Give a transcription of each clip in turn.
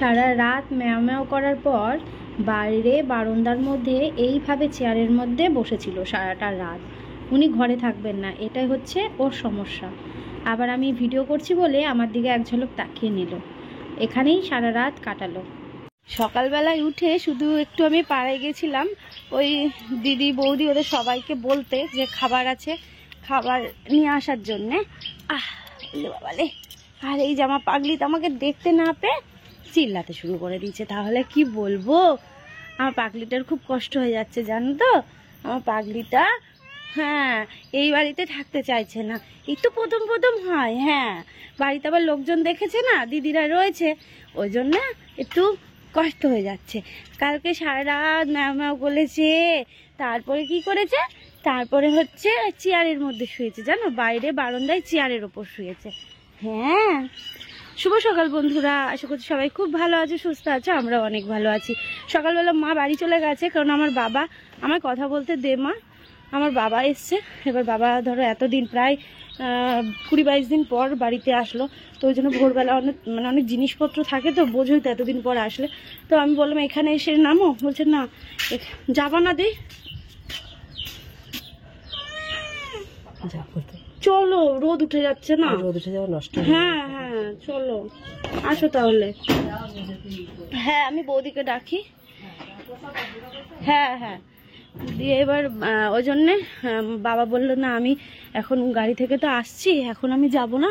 সারা রাত ম্যাও ম্যাও করার পর বাইরে বারান্দার মধ্যে এইভাবে চেয়ারের মধ্যে বসেছিল সারাটা রাত। উনি ঘরে থাকবেন না, এটাই হচ্ছে ওর সমস্যা। আবার আমি ভিডিও করছি বলে আমার দিকে এক ঝলক তাকিয়ে নিল, এখানেই সারা রাত কাটালো। সকালবেলায় উঠে শুধু একটু আমি পাড়ায় গেছিলাম ওই দিদি বৌদি ওদের সবাইকে বলতে যে খাবার আছে, খাবার নিয়ে আসার জন্যে। বাবালে, আর এই জামা পাগলি তো আমাকে দেখতে না পেয়ে চিল্লাতে শুরু করে দিয়েছে। তাহলে কি বলবো, আমার পাগলিটার খুব কষ্ট হয়ে যাচ্ছে জানো তো। আমার পাগলিটা হ্যাঁ এই বাড়িতে থাকতে চাইছে না, এই তো প্রথম প্রথম হয়। হ্যাঁ, বাড়িতে আবার লোকজন দেখেছে না, দিদিরা রয়েছে, ওই জন্য একটু কষ্ট হয়ে যাচ্ছে। কালকে সারা রাত ম্যাও ম্যাও বলেছে, তারপরে কি করেছে, তারপরে হচ্ছে চেয়ারের মধ্যে শুয়েছে জানো, বাইরে বারান্দায় চেয়ারের ওপর শুয়েছে। হ্যাঁ, শুভ সকাল বন্ধুরা, আশা করছি সবাই খুব ভালো আছে, সুস্থ আছে, আমরা অনেক ভালো আছি। সকালবেলা মা বাড়ি চলে গেছে, কারণ আমার বাবা, আমার কথা বলতে দে মা, আমার বাবা এসছে। এবার বাবা ধরো এতদিন প্রায় 20-22 দিন পর বাড়িতে আসলো, তো ওই জন্য ভোরবেলা অনেক জিনিসপত্র থাকে, তো বোঝোই তো এতদিন পর আসলে। তো আমি বললাম এখানে এসে নামো, বলছে না যাবা না দি, চলো রোদ উঠে যাচ্ছে না, রোদ উঠে যাওয়া নষ্ট। হ্যাঁ হ্যাঁ চলো আসো তাহলে। হ্যাঁ আমি বৌদিকে ডাকি। হ্যাঁ হ্যাঁ দিয়ে এবার ওই জন্যে বাবা বললো না আমি এখন গাড়ি থেকে তো আসছি, এখন আমি যাব না,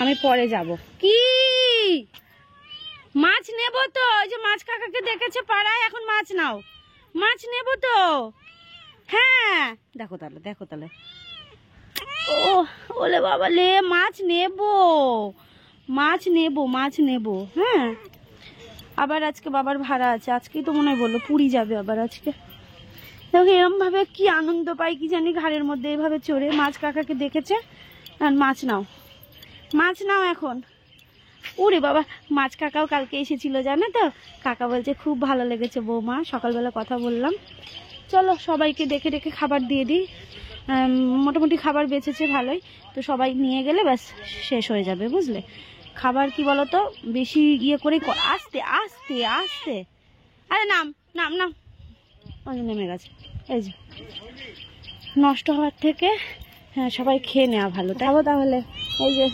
আমি পরে যাব। কি মাছ নেব তো, ওই যে মাছ কাকাকে দেখেছে পাড়ায়, এখন মাছ নাও, মাছ নেব তো। হ্যাঁ দেখো তাহলে, দেখো তাহলে, ও ওলে বাবা লে, মাছ নেব, মাছ নেব, মাছ নেব। হ্যাঁ আবার আজকে বাবার ভাড়া আছে, আজকেই তো মনে হয় বললো পুরী যাবে আবার আজকে। দেখো এরম ভাবে কি আনন্দ পাই কি জানি ঘাড়ের মধ্যে, এইভাবে চড়ে। মাছ কাকাকে দেখেছে, আর মাছ নাও, মাছ নাও এখন। ওরে বাবা, মাছ কাকাও কালকে এসেছিল জানো তো, কাকা বলছে খুব ভালো লেগেছে বৌমা, সকালবেলা কথা বললাম। চলো সবাইকে ডেকে ডেকে খাবার দিয়ে দিই, মোটামুটি খাবার বেঁচেছে ভালোই, তো সবাই নিয়ে গেলে ব্যাস শেষ হয়ে যাবে বুঝলে। খাবার কি বলো তো, বেশি ইয়ে করে, আস্তে আস্তে আস্তে, আরে নাম নাম নাম, নেমে গেছে। এই যে নষ্ট হওয়ার থেকে হ্যাঁ সবাই খেয়ে নেওয়া ভালো। তাবো তাহলে এই যে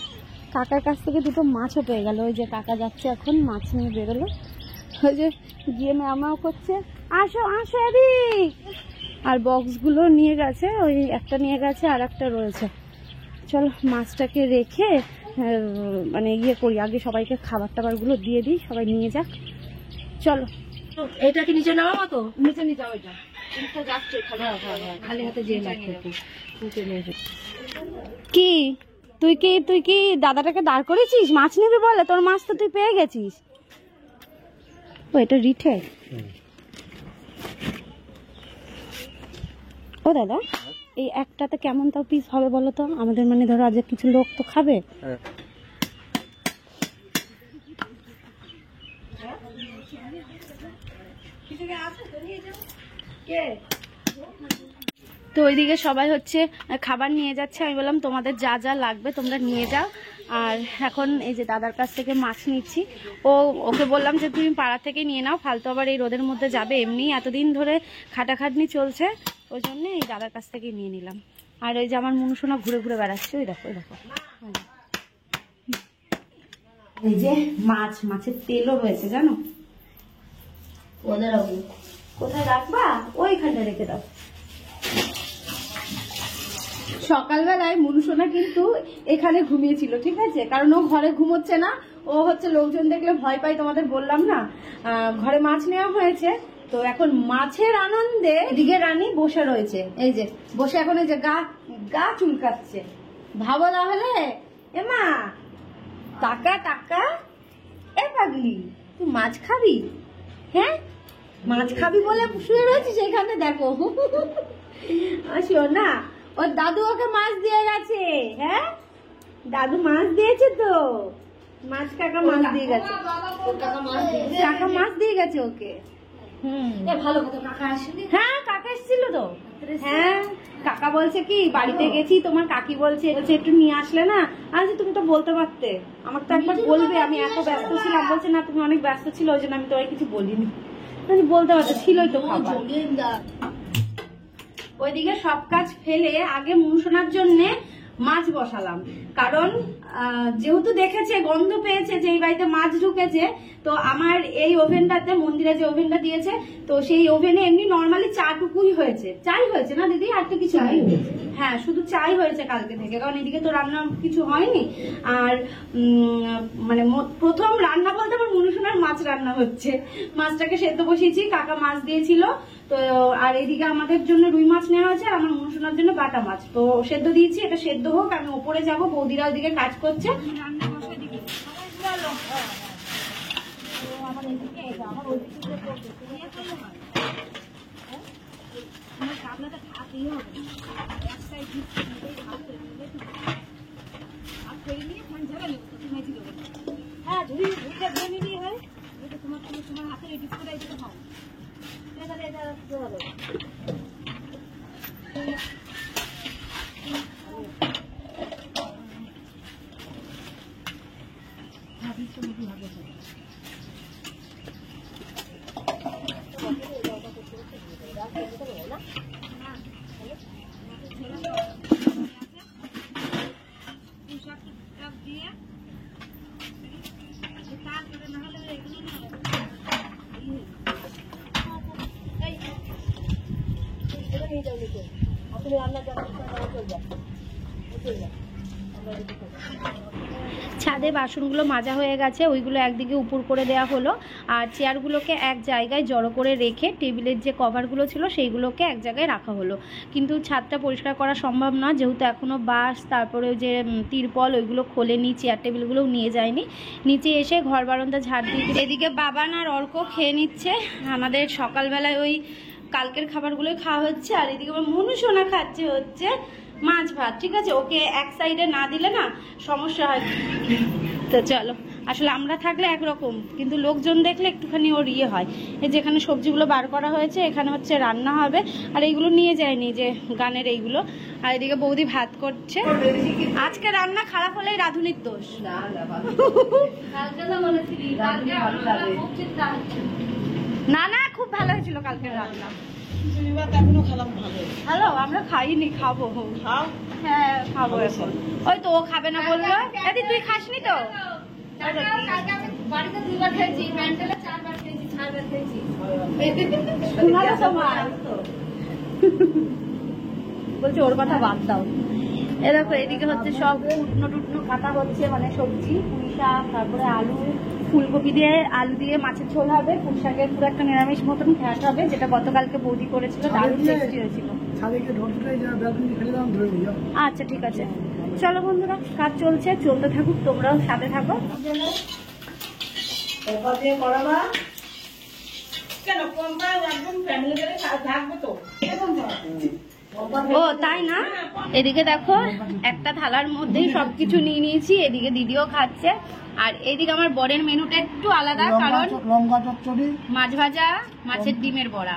কাকার কাছ থেকে দুটো মাছও পেয়ে গেল, ওই যে কাকা যাচ্ছে এখন মাছ নিয়ে বেরোলো, ওই যে গিয়ে ম্যাও করছে, আসো আসো এদিক। আর বক্সগুলো নিয়ে গেছে, ওই একটা নিয়ে গেছে আর একটা রয়েছে। চলো মাছটাকে রেখে মানে ইয়ে করি, আগে সবাইকে খাবার টাবারগুলো দিয়ে দিই, সবাই নিয়ে যাক। চলো এটা কি নিচে নামা মতো, নিচে নিয়ে যাও, এটা যাচ্ছে খালি হাতে যেয়ে লাগছে। কি তুই কি দাদাটাকে দাঁড় করেছিস মাছ নিবি বলে? তোর মাছ তো তুই পেয়ে গেছিস। ও এটা রিঠে। ও দাদা এই একটাতে কেমন তাও পিস হবে বলো তো, আমাদের মানে ধরো আজ কিছু লোক তো খাবে। তো ওইদিকে সবাই হচ্ছে খাবার নিয়ে যাচ্ছে, আমি বললাম তোমাদের যা যা লাগবে তোমরা নিয়ে যাও। আর এখন এই যে দাদার কাছ থেকে মাছ নিচ্ছি, ওকে বললাম যে তুমি পাড়া থেকে নিয়ে নাও, ফালতু আবার এই রোদের মধ্যে যাবে, এমনি এতদিন ধরে খাটাখাটনি চলছে, ওই জন্য এই দাদার কাছ থেকে নিয়ে নিলাম। আর ওই যে আমার মনুসোনা ঘুরে ঘুরে বেড়াচ্ছে, ওই দেখো ওই দেখো, এই যে মাছ, মাছের তেলও রয়েছে জানো। কোথায় রাখবা? ওইখানটা রেখে দাও। সকালবেলায় মনুসোনা কিন্তু এখানে ঘুমিয়েছিল, ঠিক আছে, কারণ ও ঘরে ঘুমোচ্ছে না, ও হচ্ছে লোকজন দেখলে ভয় পাই, তোমাদের বললাম না। ঘরে মাছ নেওয়া হয়েছে, তো এখন মাছের আনন্দে দিকে রানী বসে রয়েছে, এই যে বসে এখন এই যে গা চুলকাচ্ছে। ভাবো তাহলে, এ মা টাকা টাকা, এ পাগলি তুই মাছ খাবি? হ্যাঁ মাছ খাবি বলে শুয়ে রয়েছিস এখানে, দেখো আসো না, ওর দাদু ওকে মাছ দিয়ে গেছে। হ্যাঁ দাদু মাছ দিয়েছে, তো মাছ কাকা মাছ দিয়ে গেছে, কাকা মাছ দিয়ে গেছে ওকে। ভালো কথা, কাকা আসেনি? হ্যাঁ কাকা এসেছিল তো। হ্যাঁ কাকা বলছে কি বাড়িতে গেছি, তোমার কাকি বলছে একটু নিয়ে আসলে না। আজ তুমি তো বলতে পারতে, আমাকে তো একবার বলবে, আমি এত ব্যস্ত ছিলাম। বলছে না তুমি অনেক ব্যস্ত ছিল ওই জন্য আমি তোমায় কিছু বলিনি। বলতে পারতো, ছিলই তো খাবার। ওইদিকে সব কাজ ফেলে আগে মুনশোনার জন্য মাছ বসালাম, কারণ যেহেতু দেখেছে গন্ধ পেয়েছে যে এই বাড়িতে মাছ ঢুকেছে, তো আমার এই ওভেনটাতে, মন্দিরে যে ওভেনটা দিয়েছে, তো সেই ওভেনে এমনি নর্মালি চাটুকুই হয়েছে, চাই হয়েছে না দিদি, আর তো কিছু নেই। হ্যাঁ শুধু চাই হয়েছে কালকে থেকে, কারণ এদিকে তো রান্না কিছু হয়নি। আর মানে প্রথম রান্না বলতে আমার মুনশোনার মাছ রান্না হচ্ছে, মাছটাকে সেদ্ধ বসিয়েছি, কাকা মাছ দিয়েছিল তো। আর এদিকে আমাদের জন্য রুই মাছ নেওয়া হয়েছে, আর আমার মুনশোনার জন্য বাটা মাছ তো সেদ্ধ দিয়েছি। এটা সেদ্ধ হোক, আমি ওপরে যাবো, বৌদিরা ওইদিকে কাজ করছে। হ্যাঁ ঝুড়িটা ধরে নিলেই হয়, তোমার হাতে ডিসপ্লে দিতে হয়। ছাদে বাসনগুলো মাজা হয়ে গেছে, ওইগুলো একদিকে উপর করে দেওয়া হলো। আর চেয়ারগুলোকে এক জায়গায় জড়ো করে রেখে টেবিলের যে কভারগুলো ছিল সেইগুলোকে এক জায়গায় রাখা হলো। কিন্তু ছাদটা পরিষ্কার করা সম্ভব না, যেহেতু এখনও বাঁশ, তারপরে যে তিরপল ওইগুলো খোলেনি, চেয়ার টেবিলগুলোও নিয়ে যায়নি। নিচে এসে ঘর বারান্দা ঝাড় দিয়ে, এদিকে বাবান আর অর্ক খেয়ে নিচ্ছে। আমাদের সকালবেলায় ওই কালকের খাবারগুলোই খাওয়া হচ্ছে। আর এদিকে আমার মুনশোনা খাচ্ছে হচ্ছে মাছ ভাত। ঠিক আছে, ওকে এক সাইডে না দিলে না সমস্যা হয়। তো চলো, আসলে আমরা থাকলে একরকম, কিন্তু লোকজন দেখলে একটুখানি ওর ইয়ে হয়। এই যেখানে সবজিগুলো বার করা হয়েছে, এখানে হচ্ছে রান্না হবে। আর এইগুলো নিয়ে যায়নি, যে গানের এইগুলো। আর এদিকে বৌদি ভাত করছে। আজকে রান্না খারাপ হলেই রাধুনির দোষ। না না খুব ভালো হয়েছিল কালকের রান্না। ভালো, আমরা খাইনি, খাবো। হ্যাঁ খাবো এখন। ওই তো ও খাবে না বললো। দিদি তুই খাসনি তো? বলছি ওর কথা বাদ দাও। এ দেখো এদিকে হচ্ছে সব টুটনো টুটনো কাটা হচ্ছে, মানে সবজি, পুঁই শাক, তারপরে আলু, ফুলকপি দিয়ে আলু দিয়ে মাছের ঝোল হবে। পুঁই শাকের পুরো একটা নিরামিষ মতন ঘ্যাট হবে, যেটা গতকালকে বৌদি করেছিল, দারুণ টেস্টি হয়েছিল। আচ্ছা ঠিক আছে, চলো বন্ধুরা, কাজ চলছে, চলতে থাকুক, তোমরাও সাথে থাকো। ও তাই না? এদিকে দেখো একটা থালার মধ্যেই সবকিছু নিয়ে নিয়েছি। এদিকে দিদিও খাচ্ছে। আর এদিকে আমার বরের মেনুটা একটু আলাদা, কারণ মাছ ভাজা, মাছের ডিমের বড়া,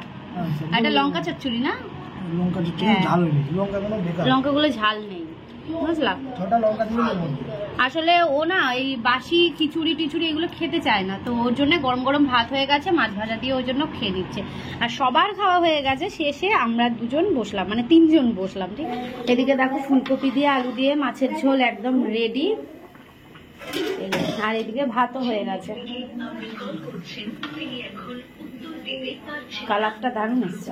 আর এটা লঙ্কা চচ্চড়ি না, লঙ্কাগুলো ঝাল নেই, বুঝলাম। আসলে ও না এই বাসি খিচুড়ি টিচুড়ি এগুলো খেতে চায় না, তো ওর জন্য গরম গরম ভাত হয়ে গেছে, মাছ ভাজা দিয়ে ওর জন্য খেয়ে নিচ্ছে। আর সবার খাওয়া হয়ে গেছে, শেষে আমরা দুজন বসলাম, মানে তিনজন বসলাম। ঠিক, এদিকে দেখো ফুলকপি দিয়ে আলু দিয়ে মাছের ঝোল একদম রেডি। আর এদিকে ভাতও হয়ে গেছে, কালারটা দারুণ আসছে।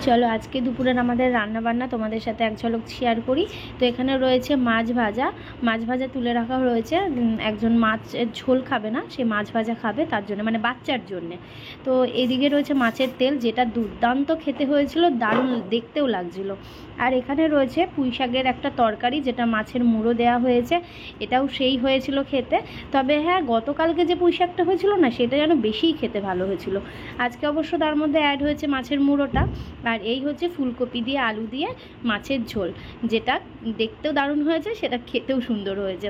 চলো আজকে দুপুরের আমাদের রান্না বান্না তোমাদের সাথে এক ঝলক শেয়ার করি। তো এখানে রয়েছে মাছ ভাজা, মাছ ভাজা তুলে রাখা রয়েছে। একজন মাছের ঝোল খাবে না, সে মাছ ভাজা খাবে, তার জন্য, মানে বাচ্চার জন্যে। তো এদিকে রয়েছে মাছের তেল, যেটা দুর্দান্ত খেতে হয়েছিল, দারুণ দেখতেও লাগছিল। আর এখানে রয়েছে পুঁই শাকের একটা তরকারি, যেটা মাছের মুড়ো দেওয়া হয়েছে, এটাও সেই হয়েছিল খেতে। তবে হ্যাঁ, গতকালকে যে পুঁই শাকটা হয়েছিল না, সেটা যেন বেশিই খেতে ভালো হয়েছিল। আজকে অবশ্য তার মধ্যে অ্যাড হয়েছে মাছের মুড়োটা। আর এই হচ্ছে ফুলকপি দিয়ে আলু দিয়ে মাছের ঝোল, যেটা দেখতেও দারুণ হয়েছে, সেটা খেতেও সুন্দর হয়েছে।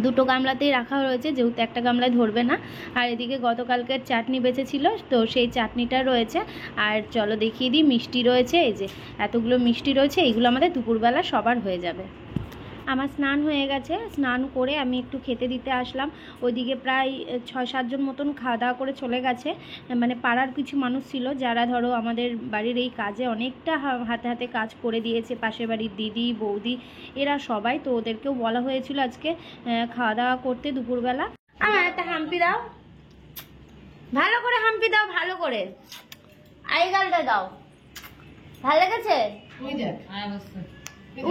দুটো গামলাতেই রাখা রয়েছে, যেহেতু একটা গামলায় ধরবে না। আর এদিকে গতকালকের চাটনি বেঁচেছিল, তো সেই চাটনিটা রয়েছে। আর চলো দেখিয়ে দিই, মিষ্টি রয়েছে, এই যে এতগুলো মিষ্টি রয়েছে, এইগুলো আমাদের দুপুরবেলা সবার হয়ে যাবে। আমার স্নান হয়ে গেছে, স্নান করে আমি একটু খেতে দিতে আসলাম। ওইদিকে প্রায় 6-7 জন মতন খাওয়া দাওয়া করে চলে গেছে। মানে পাড়ার কিছু মানুষ ছিল যারা ধরো আমাদের বাড়ির এই কাজে অনেকটা হাতে হাতে কাজ করে দিয়েছে, পাশের বাড়ির দিদি বৌদি এরা সবাই, তো ওদেরকেও বলা হয়েছিল আজকে খাওয়া দাওয়া করতে দুপুরবেলা। আমার একটা হাম্পি দাও, ভালো করে হাম্পি দাও, ভালো করে আই গালটা দাও, ভালো লেগেছে?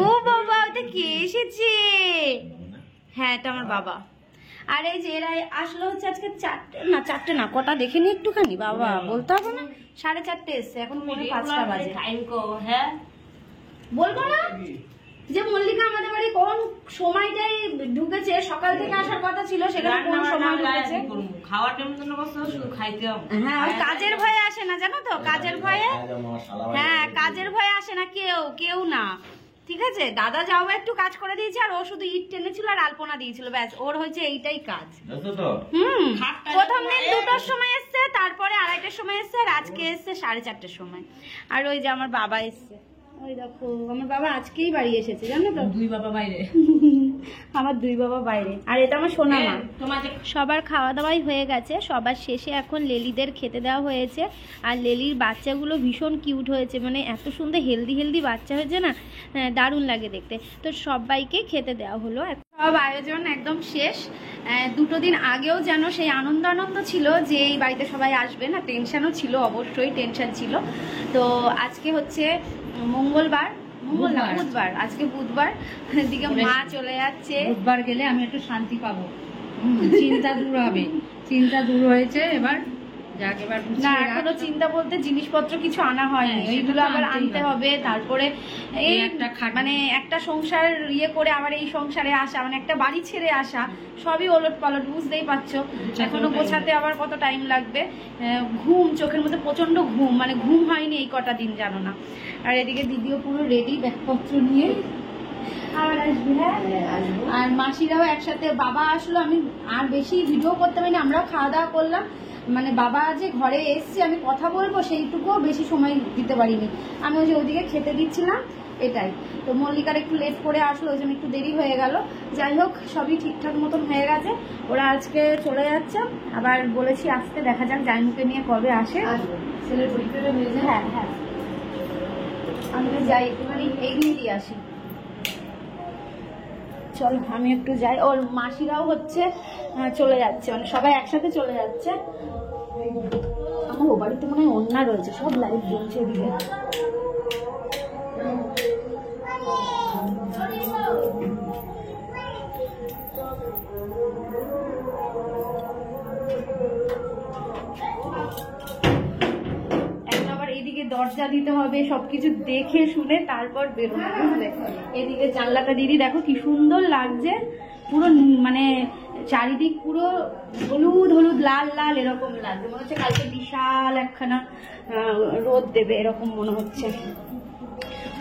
ও বাবা, ওটা কে এসেছে? হ্যাঁ, এটা আমার বাবা। আর এই যে এরা আসলো হচ্ছে আজকে 4টে না, কটা দেখে নি একটুখানি, বাবা বলতে হবে না, 4:30 এসছে, এখন 5:30 বাজে। হ্যাঁ বলবো না যে মল্লিকা আমাদের বাড়ি কোন সময়টাই ঢুকেছে, সকাল থেকে আসার কথা ছিল, সেখানে কোন সময় ঢুকেছে? খাওয়ার টাইম জন্য বসে শুধু খাইতে হবে। হ্যাঁ, ওই কাজের ভয়ে আসে না, জানো তো, কাজের ভয়ে। হ্যাঁ, কাজের ভয়ে আসে না কেউ না, ঠিক আছে? দাদা যাও একটু কাজ করে দিয়েছে, আর ও শুধু ইট টেনেছিল আর আলপনা দিয়েছিল, ব্যাস, ওর হয়েছে এইটাই কাজ। প্রথম দিন 2টার সময় এসছে, তারপরে 2:30টার সময় এসছে, আর আজকে এসছে 4:30টার সময়। আর ওই যে আমার বাবা এসছে, ওই দেখো আমার বাবা আজকেই বাড়ি এসেছে, জানো তো। 2 বাবা বাইরে, আমার 2 বাবা বাইরে, আর এটা আমার সোনা মা। সবার খাওয়া দাওয়াই হয়ে গেছে, সবার শেষে এখন লেলিদের খেতে দেওয়া হয়েছে। আর লেলির বাচ্চাগুলো ভীষণ কিউট হয়েছে, মানে এত সুন্দর হেলদি বাচ্চা হয়েছে না, দারুণ লাগে দেখতে। তো সবাইকে খেতে দেওয়া হলো, সব আয়োজন একদম শেষ। 2 দিন আগেও যেন সেই আনন্দ ছিল যে এই বাড়িতে সবাই আসবে না, টেনশনও ছিল, অবশ্যই টেনশন ছিল। তো আজকে হচ্ছে মঙ্গলবার, বুধবার, আজকে বুধবার, এদিকে মা চলে যাচ্ছে। বুধবার গেলে আমি একটু শান্তি পাবো, চিন্তা দূর হবে, চিন্তা দূর হয়েছে এবার। না, এখনো চিন্তা বলতে জিনিসপত্র কিছু আনা হয়নি, এইগুলো আবার আনতে হবে। তারপরে এই মানে একটা সংসার করে আবার এই সংসারে আসা, মানে একটা বাড়ি ছেড়ে আসা, সবই ওলট পালট, বুঝতেই পারছো। এখনো গোছাতে আবার কত টাইম লাগবে। ঘুম, চোখের মধ্যে প্রচন্ড ঘুম, মানে ঘুম হয়নি এই কটা দিন, জানো না। আর এদিকে দিদিও পুরো রেডি ব্যাগপত্র নিয়ে আবার আসবে। হ্যাঁ, আর মাসিরাও একসাথে, বাবা আসলো, আমি আর বেশি ভিডিও করতে পারিনি, আমরাও খাওয়া দাওয়া করলাম। মানে বাবা যে ঘরে এসছে আমি কথা বলবো সেইটুকুও বেশি সময় দিতে পারিনি, আমি ওই যে ওইদিকে খেতে দিচ্ছিলাম, এটাই। তো মল্লিকার একটু লেট করে আসলো, ওই জন্য একটু দেরি হয়ে গেল। যাই হোক, সবই ঠিকঠাক মতন হয়ে গেছে। ওরা আজকে চলে যাচ্ছে, আবার বলেছি আসতে, দেখা যাক জাইমুকে নিয়ে কবে আসে। ছেলের পরীক্ষাটা হয়ে যায়। হ্যাঁ হ্যাঁ, আমি যাই একটুখানি এগিয়ে দিয়ে আসি। চল আমি একটু যাই, ওর মাসিরাও হচ্ছে চলে যাচ্ছে, মানে সবাই একসাথে চলে যাচ্ছে। আমার ও বাড়িতে মনে হয় অন্যা রয়েছে, সব লাইট জ্বলছে এদিকে। এদিকে দরজা দিতে হবে, সবকিছু দেখে শুনে তারপর বেরোনো, বুঝলে? এদিকে জানলাটা দিদি দেখো কি সুন্দর লাগছে, পুরো মানে চারিদিক পুরো হলুদ লাল এরকম লাগছে, মনে হচ্ছে কালকে বিশাল একখানা রোদ দেবে এরকম মনে হচ্ছে।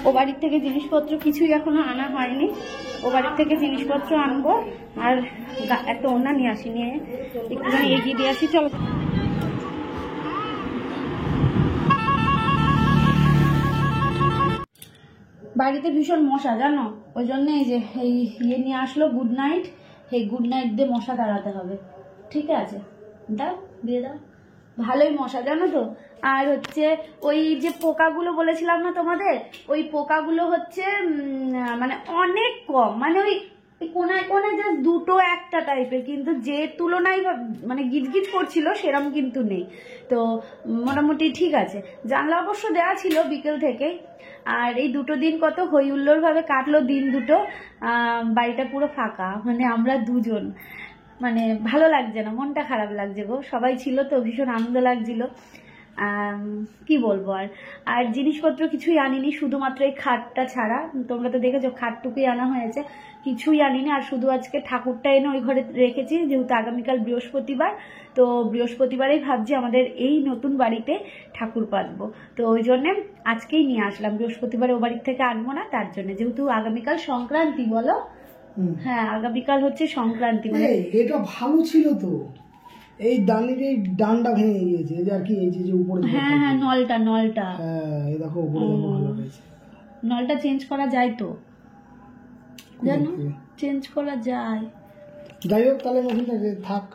ও বাড়ির থেকে জিনিসপত্র কিছুই এখনো আনা হয়নি, ও বাড়ির থেকে জিনিসপত্র আনবো। আর একটা ওড়না নিয়ে আসি, নিয়ে একটুখানি এগিয়ে দিয়ে আসি। চলো, বাড়িতে ভীষণ মশা, জানো, ওই জন্য এই যে এই নিয়ে আসলো গুড নাইট, এই গুড নাইট দিয়ে মশা তাড়াতে হবে, ঠিক আছে? দাও, দিয়ে দাও, ভালোই মশা, জানো তো। আর হচ্ছে ওই যে পোকাগুলো বলেছিলাম না তোমাদের, ওই পোকাগুলো হচ্ছে মানে অনেক কম, মানে ওই কোনায় কোনায় জাস্ট 2-1টা টাইপের, কিন্তু যে তুলনায় মানে গিজগিজ করছিল সেরকম কিন্তু নেই। তো মোটামুটি ঠিক আছে। জানলা অবশ্য দেওয়া ছিল বিকেল থেকেই। আর এই 2 দিন কত হই হুল্লোড় ভাবে কাটলো দিন দুটো, বাড়িটা পুরো ফাঁকা, মানে আমরা 2 জন, মানে ভালো লাগছে না, মনটা খারাপ লাগছে গো। সবাই ছিল তো, ভীষণ আনন্দ লাগছিল। কি বলবো, আর জিনিসপত্র কিছুই আনিনি, শুধুমাত্র এই খাটটা ছাড়া, তোমরা তো দেখেছো খাটটুকুই আনা হয়েছে, কিছুই আনিনি। আর শুধু আজকে ঠাকুরটা এনে ওই ঘরে রেখেছি, যেহেতু আগামীকাল বৃহস্পতিবার, তো বৃহস্পতিবারেই ভাবছি আমাদের এই নতুন বাড়িতে ঠাকুর পাতবো, তো ওই জন্যে আজকেই নিয়ে আসলাম। বৃহস্পতিবারে ও বাড়ির থেকে আনবো না, তার জন্য, যেহেতু আগামীকাল সংক্রান্তি, বলো হ্যাঁ আগামীকাল হচ্ছে সংক্রান্তি মানে এটা ভালো ছিল তো, এই দানির এই ডান্ডা ভেঙে গিয়েছে, এই যে আর কি এই যে উপরে হ্যাঁ হ্যাঁ নলটা হ্যাঁ এই দেখো উপরে দেখো ভালো হয়েছে। নলটা চেঞ্জ করা যায় তো, জানো চেঞ্জ করা যায়। যাই হোক তাহলে নতুনটা থাক।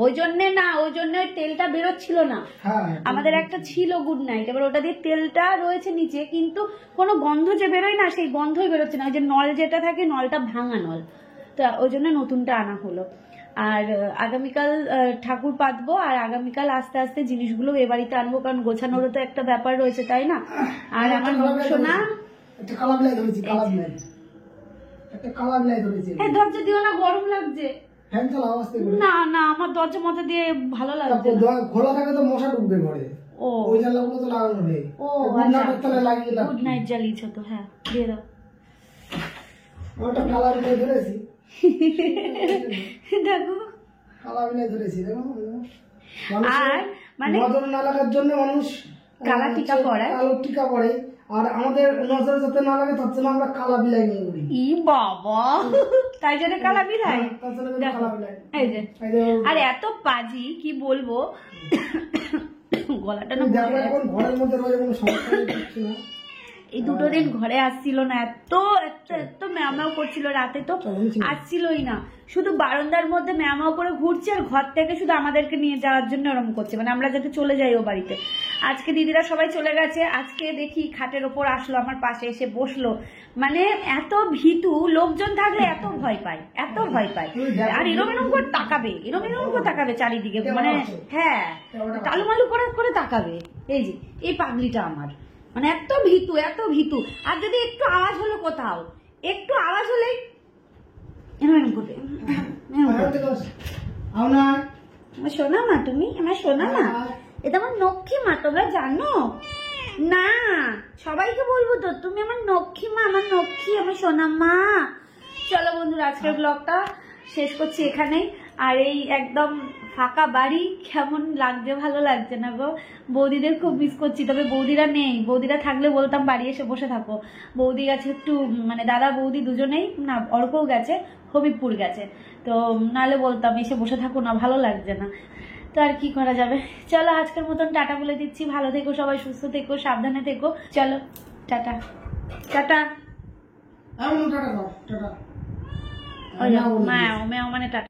ওই জন্যে না, ওই জন্য ওই তেলটা বেরোচ্ছিল না। হ্যাঁ আমাদের একটা ছিল গুড নাইট, এবার ওটা দিয়ে তেলটা রয়েছে নিচে কিন্তু কোনো গন্ধ যে বেরোয় না সেই গন্ধই বেরোচ্ছে না। ওই যে নল যেটা থাকে নলটা ভাঙা নল, তো ওই জন্য নতুনটা আনা হলো। আর আগামীকাল ঠাকুর পাতবো, আর আগামীকাল আস্তে আস্তে জিনিসগুলো এ বাড়িতে আনবো, কারণ গোছানোরও তো একটা ব্যাপার রয়েছে তাই না। আর আমার সোনা একটা কালা বিলাই ধরেছি, কালা বিলাই, একটা কালা বিলাই ধরেছি। দরজা দিও না, গরম লাগছে। ফ্যান চালাও আস্তে করে। না না আমার দরজা মধ্যে দিয়ে ভালো লাগছে না। খোলা থাকে তো মশা ঢুকবে ঘরে। ও ওই জানলাগুলো তো লাগানো নেই। ও গুড নাইট তাহলে লাগিয়ে দাও। গুড নাইট জ্বালিয়েছো তো, হ্যাঁ দিয়ে দাও। ওটা কালা বিলাই ধরেছি, দেখো কালা বিলাই ধরেছি দেখো। আর মানে নজর না লাগার জন্য মানুষ কালা টিকা পরায়, কালো টিকা পরে, আর আমাদের নজর যাতে না লাগে তার জন্য আমরা কালা বিলাই নিয়ে করি। ই বাবা, তাই জন্য কালা বিলাই। তার জন্য দেখো কালা বিলাই। এই যে, এই যে আর এত পাজি কি বলবো, গলাটা না দেখো এখন ঘরের মধ্যে রয়ে কোনো সমস্যা হচ্ছে না। এই দুটো দিন ঘরে আসছিল না, এত এত এত ম্যাও করছিল, রাতে তো আসছিলই না, শুধু বারান্দার মধ্যে ম্যাও করে ঘুরছে, আর ঘর থেকে শুধু আমাদেরকে নিয়ে যাওয়ার জন্য ওরম করছে, মানে আমরা যাতে চলে যাই ও বাড়িতে। আজকে দিদিরা সবাই চলে গেছে, আজকে দেখি খাটের ওপর আসলো, আমার পাশে এসে বসলো, মানে এত ভীতু, লোকজন থাকলে এত ভয় পায়, এত ভয় পায়। আর এরম এরম করে তাকাবে, এরম এরম করে তাকাবে চারিদিকে, মানে হ্যাঁ টালুমালু করে করে তাকাবে। এই যে এই পাগলিটা আমার মানে এত ভীতু, এত ভীতু। আর যদি একটু আওয়াজ হলো কোথাও, একটু আওয়াজ হলেই এরম করবে। আমার সোনা মা, তুমি আমার সোনা মা, এটা আমার লক্ষ্মী মা, তোমরা জানো না? সবাইকে বলবো তো তুমি আমার লক্ষ্মী মা, আমার লক্ষ্মী, আমার সোনা মা। চলো বন্ধুরা আজকের ব্লগটা শেষ করছি এখানেই। আর এই একদম ফাঁকা বাড়ি কেমন লাগছে, ভালো লাগছে না গো। বৌদিদের খুব মিস করছি, তবে বৌদিরা নেই, বৌদিরা থাকলে বলতাম বাড়ি এসে বসে থাকো। বৌদি গেছে একটু, মানে দাদা বৌদি দুজনেই না, অর্কও গেছে, হবিবপুর গেছে, তো নাহলে বলতাম এসে বসে থাকো না, ভালো লাগছে না। তো আর কি করা যাবে। চলো আজকের মতন টাটা বলে দিচ্ছি, ভালো থেকো সবাই, সুস্থ থেকো, সাবধানে থেকো। চলো টাটা টাটা। টাটা দাও, টাটা। মা মানে টাটা।